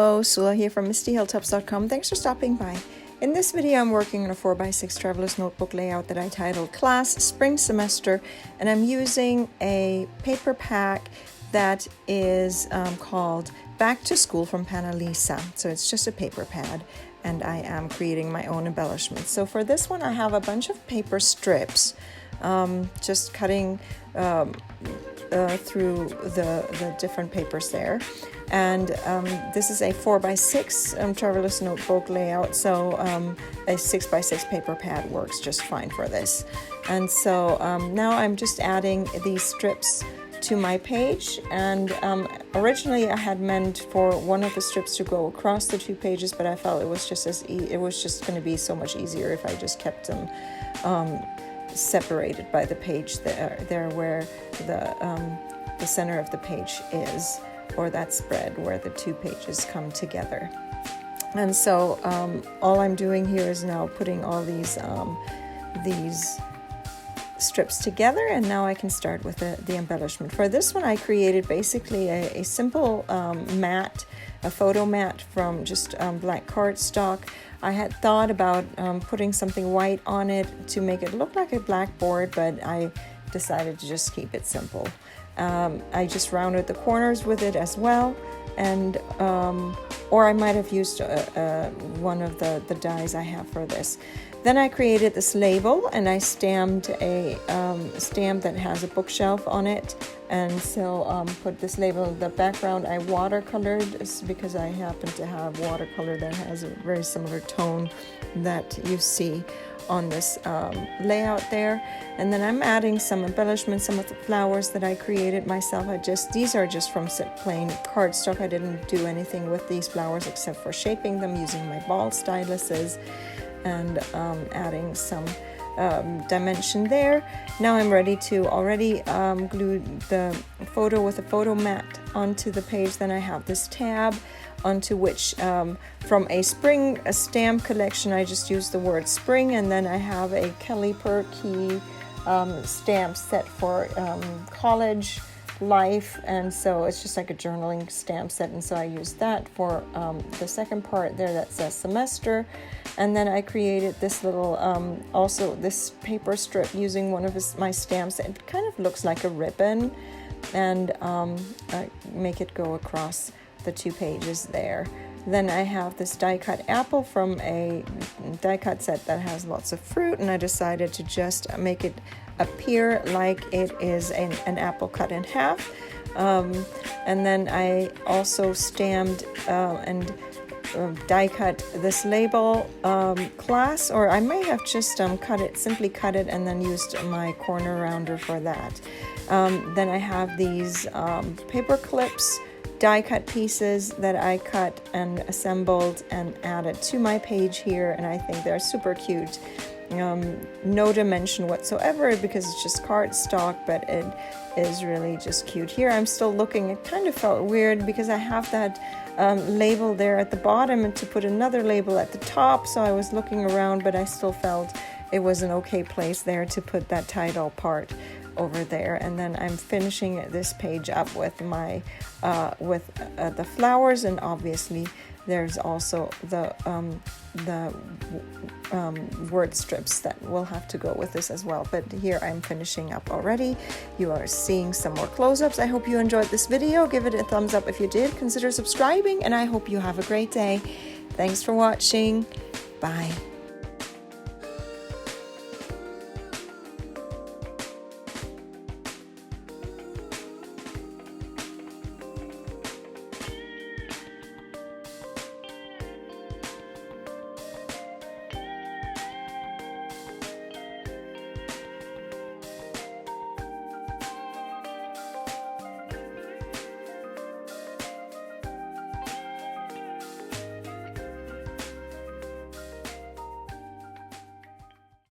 Hello, Sula here from MistyHilltops.com. Thanks for stopping by. In this video, I'm working on a 4x6 Traveler's Notebook layout that I titled Class Spring Semester, and I'm using a paper pack that is called Back to School from Panalisa. So it's just a paper pad, and I am creating my own embellishments. So for this one, I have a bunch of paper strips, just cutting through the different papers there. And this is a 4x6 Traveler's Notebook layout, so a 6x6 paper pad works just fine for this. And so now I'm just adding these strips to my page, and originally I had meant for one of the strips to go across the two pages, but I felt it was just going to be so much easier if I just kept them separated by the page there where the center of the page is, or that spread where the two pages come together. And so all I'm doing here is now putting all these strips together, and now I can start with the embellishment. For this one, I created basically a simple mat, a photo mat from just black cardstock. I had thought about putting something white on it to make it look like a blackboard, but I decided to just keep it simple. I just rounded the corners with it as well, and or I might have used one of the dies I have for this. Then I created this label, and I stamped a stamp that has a bookshelf on it, and so put this label. The background I watercolored because I happen to have watercolor that has a very similar tone that you see on this layout there. And then I'm adding some embellishments, some of the flowers that I created myself. These are just from plain cardstock. I didn't do anything with these flowers except for shaping them using my ball styluses and adding some dimension there. Now I'm ready to already glue the photo with a photo mat onto the page. Then I have this tab onto which from a stamp collection, I just used the word spring, and then I have a Kelly Perkey stamp set for college life, and so it's just like a journaling stamp set, and so I used that for the second part there that says semester. And then I created this little also this paper strip using one of my stamps. It kind of looks like a ribbon, and I make it go across the two pages there. Then I have this die cut apple from a die cut set that has lots of fruit, and I decided to just make it appear like it is an apple cut in half. And then I also stamped and die cut this label class, or I may have just simply cut it and then used my corner rounder for that. Then I have these paper clips, die cut pieces that I cut and assembled and added to my page here, and I think they're super cute. No dimension whatsoever because it's just cardstock, but it is really just cute. Here I'm still looking. It kind of felt weird because I have that label there at the bottom and to put another label at the top, so I was looking around, but I still felt it was an okay place there to put that title part over there. And then I'm finishing this page up with my the flowers, and obviously there's also the word strips that will have to go with this as well. But here I'm finishing up already. You are seeing some more close-ups. I hope you enjoyed this video. Give it a thumbs up if you did. Consider subscribing, and I hope you have a great day. Thanks for watching. Bye.